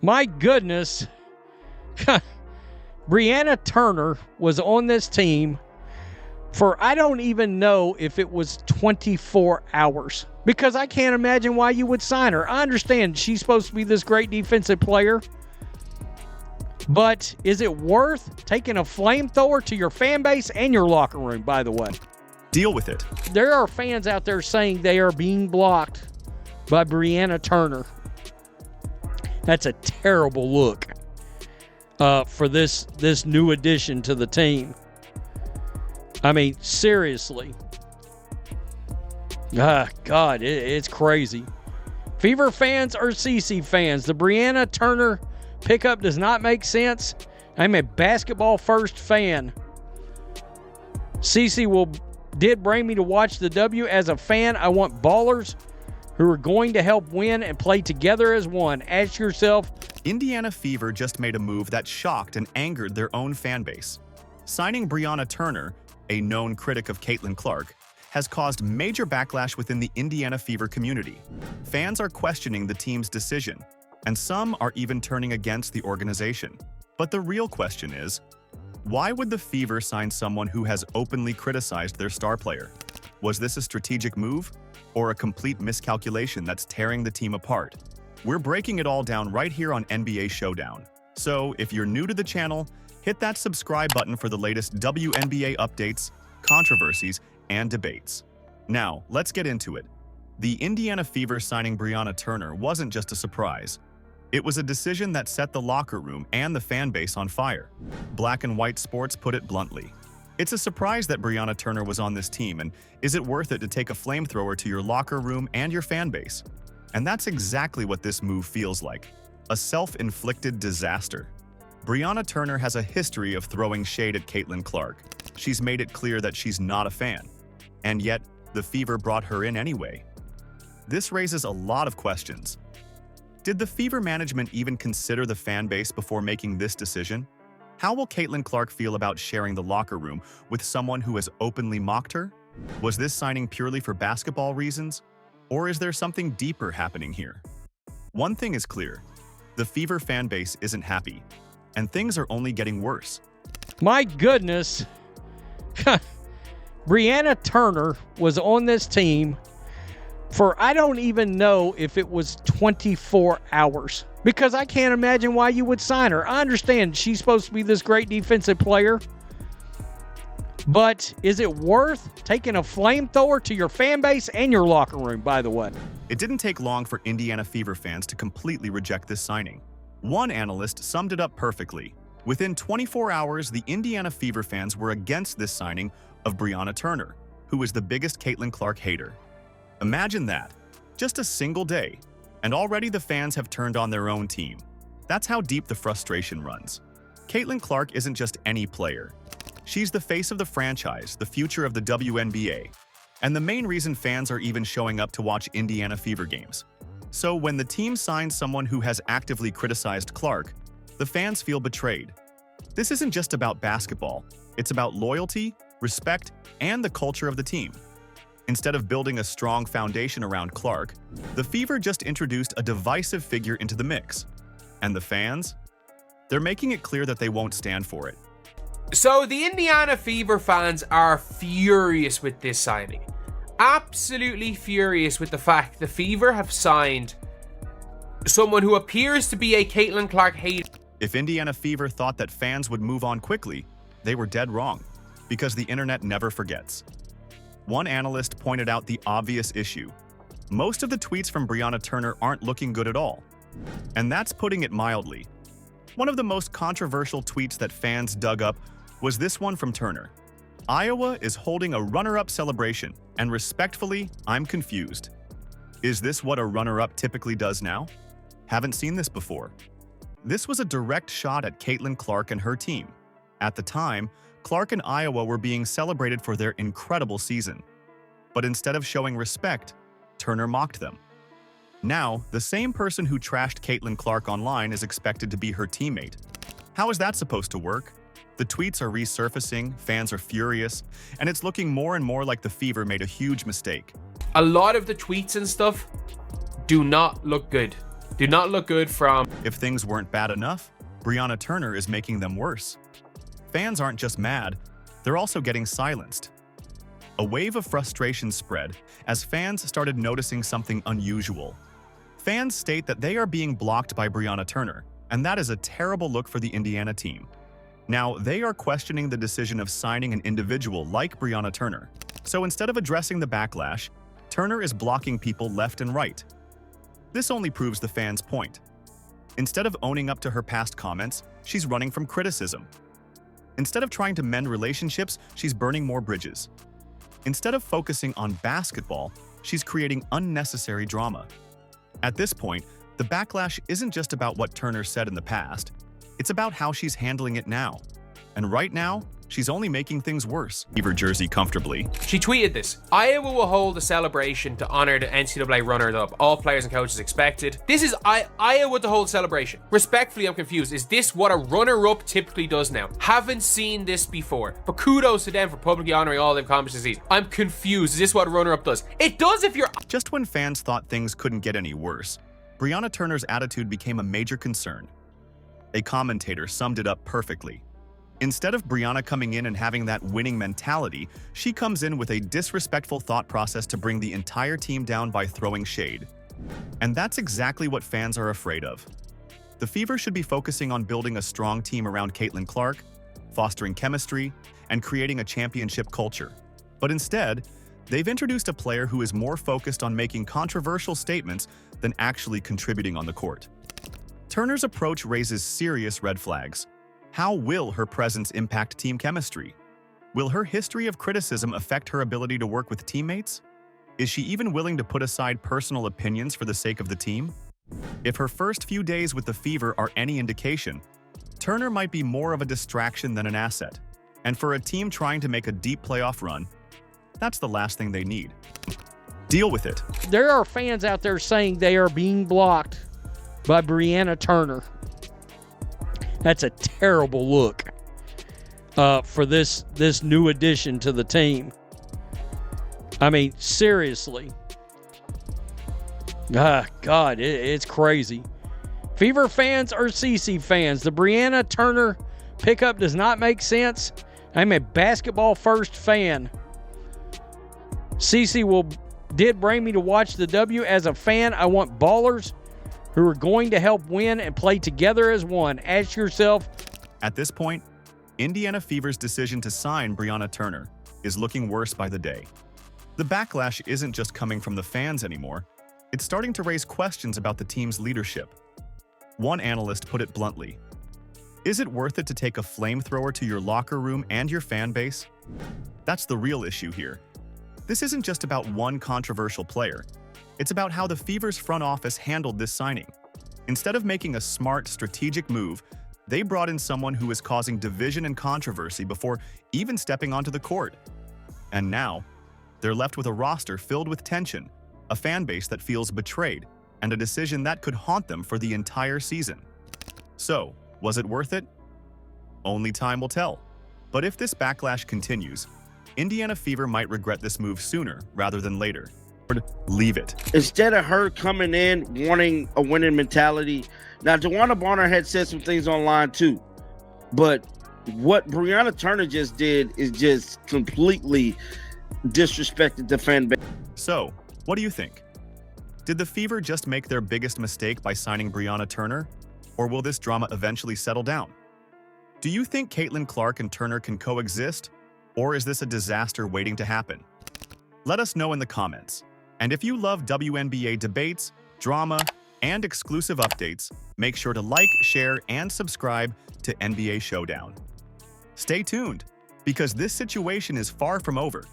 My goodness. Briana Turner was on this team for I don't even know if it was 24 hours. Because I can't imagine why you would sign her. I understand she's supposed to be this great defensive player. But is it worth taking a flamethrower to your fan base and your locker room, by the way? Deal with it. There are fans out there saying they are being blocked by Briana Turner. That's a terrible look for this new addition to the team. I mean, seriously. God, it's crazy. Fever fans or CC fans, the Briana Turner pickup does not make sense. I'm a basketball-first fan. CC did bring me to watch the W. As a fan, I want ballers who are going to help win and play together as one. Ask yourself. Indiana Fever just made a move that shocked and angered their own fan base. Signing Briana Turner, a known critic of Caitlin Clark, has caused major backlash within the Indiana Fever community. Fans are questioning the team's decision, and some are even turning against the organization. But the real question is, why would the Fever sign someone who has openly criticized their star player? Was this a strategic move, or a complete miscalculation that's tearing the team apart? We're breaking it all down right here on NBA Showdown. So if you're new to the channel, hit that subscribe button for the latest WNBA updates, controversies, and debates. Now, let's get into it. The Indiana Fever signing Briana Turner wasn't just a surprise. It was a decision that set the locker room and the fan base on fire. Black and White Sports put it bluntly. It's a surprise that Briana Turner was on this team, and is it worth it to take a flamethrower to your locker room and your fan base? And that's exactly what this move feels like. A self-inflicted disaster. Briana Turner has a history of throwing shade at Caitlin Clark. She's made it clear that she's not a fan. And yet, the Fever brought her in anyway. This raises a lot of questions. Did the Fever management even consider the fan base before making this decision? How will Caitlin Clark feel about sharing the locker room with someone who has openly mocked her? Was this signing purely for basketball reasons? Or is there something deeper happening here? One thing is clear. The Fever fan base isn't happy, and things are only getting worse. My goodness. Briana Turner was on this team for I don't even know if it was 24 hours. Because I can't imagine why you would sign her. I understand she's supposed to be this great defensive player. But is it worth taking a flamethrower to your fan base and your locker room, by the way? It didn't take long for Indiana Fever fans to completely reject this signing. One analyst summed it up perfectly. Within 24 hours, the Indiana Fever fans were against this signing of Briana Turner, who is the biggest Caitlin Clark hater. Imagine that. Just a single day, and already the fans have turned on their own team. That's how deep the frustration runs. Caitlin Clark isn't just any player. She's the face of the franchise, the future of the WNBA, and the main reason fans are even showing up to watch Indiana Fever games. So when the team signs someone who has actively criticized Clark, the fans feel betrayed. This isn't just about basketball. It's about loyalty, respect, and the culture of the team. Instead of building a strong foundation around Clark, the Fever just introduced a divisive figure into the mix. And the fans? They're making it clear that they won't stand for it. So the Indiana Fever fans are furious with this signing. Absolutely furious with the fact the Fever have signed someone who appears to be a Caitlin Clark hater. If Indiana Fever thought that fans would move on quickly, they were dead wrong, because the internet never forgets. One analyst pointed out the obvious issue. Most of the tweets from Briana Turner aren't looking good at all. And that's putting it mildly. One of the most controversial tweets that fans dug up was this one from Turner. Iowa is holding a runner-up celebration, and respectfully, I'm confused. Is this what a runner-up typically does now? Haven't seen this before. This was a direct shot at Caitlin Clark and her team. At the time, Clark and Iowa were being celebrated for their incredible season. But instead of showing respect, Turner mocked them. Now, the same person who trashed Caitlin Clark online is expected to be her teammate. How is that supposed to work? The tweets are resurfacing, fans are furious, and it's looking more and more like the Fever made a huge mistake. A lot of the tweets and stuff do not look good. Do not look good from... If things weren't bad enough, Briana Turner is making them worse. Fans aren't just mad, they're also getting silenced. A wave of frustration spread as fans started noticing something unusual. Fans state that they are being blocked by Briana Turner, and that is a terrible look for the Indiana team. Now, they are questioning the decision of signing an individual like Briana Turner. So instead of addressing the backlash, Turner is blocking people left and right. This only proves the fans' point. Instead of owning up to her past comments, she's running from criticism. Instead of trying to mend relationships, she's burning more bridges. Instead of focusing on basketball, she's creating unnecessary drama. At this point, the backlash isn't just about what Turner said in the past, it's about how she's handling it now. And right now, she's only making things worse. Leave her jersey comfortably. She tweeted this: Iowa will hold a celebration to honor the NCAA runners-up. All players and coaches expected. This is Iowa to hold a celebration. Respectfully, I'm confused. Is this what a runner-up typically does now? Haven't seen this before. But kudos to them for publicly honoring all they've accomplished this season. I'm confused. Is this what a runner-up does? It does if you're... Just when fans thought things couldn't get any worse, Briana Turner's attitude became a major concern. A commentator summed it up perfectly. Instead of Briana coming in and having that winning mentality, she comes in with a disrespectful thought process to bring the entire team down by throwing shade. And that's exactly what fans are afraid of. The Fever should be focusing on building a strong team around Caitlin Clark, fostering chemistry, and creating a championship culture. But instead, they've introduced a player who is more focused on making controversial statements than actually contributing on the court. Turner's approach raises serious red flags. How will her presence impact team chemistry? Will her history of criticism affect her ability to work with teammates? Is she even willing to put aside personal opinions for the sake of the team? If her first few days with the Fever are any indication, Turner might be more of a distraction than an asset. And for a team trying to make a deep playoff run, that's the last thing they need. Deal with it. There are fans out there saying they are being blocked by Briana Turner. That's a terrible look for this new addition to the team. I mean, seriously. God, it's crazy. Fever fans or CC fans, the Briana Turner pickup does not make sense. I'm a basketball first fan. CC did bring me to watch the W. As a fan, I want ballers who are going to help win and play together as one. Ask yourself. At this point, Indiana Fever's decision to sign Briana Turner is looking worse by the day. The backlash isn't just coming from the fans anymore. It's starting to raise questions about the team's leadership. One analyst put it bluntly: is it worth it to take a flamethrower to your locker room and your fan base? That's the real issue here. This isn't just about one controversial player. It's about how the Fever's front office handled this signing. Instead of making a smart, strategic move, they brought in someone who is causing division and controversy before even stepping onto the court. And now, they're left with a roster filled with tension, a fan base that feels betrayed, and a decision that could haunt them for the entire season. So, was it worth it? Only time will tell. But if this backlash continues, Indiana Fever might regret this move sooner rather than later. Leave it. Instead of her coming in wanting a winning mentality, now Joanna Bonner had said some things online too, but what Briana Turner just did is just completely disrespected the fan base. So, what do you think? Did the Fever just make their biggest mistake by signing Briana Turner, or will this drama eventually settle down? Do you think Caitlin Clark and Turner can coexist, or is this a disaster waiting to happen? Let us know in the comments. And if you love WNBA debates, drama, and exclusive updates, make sure to like, share, and subscribe to NBA Showdown. Stay tuned, because this situation is far from over.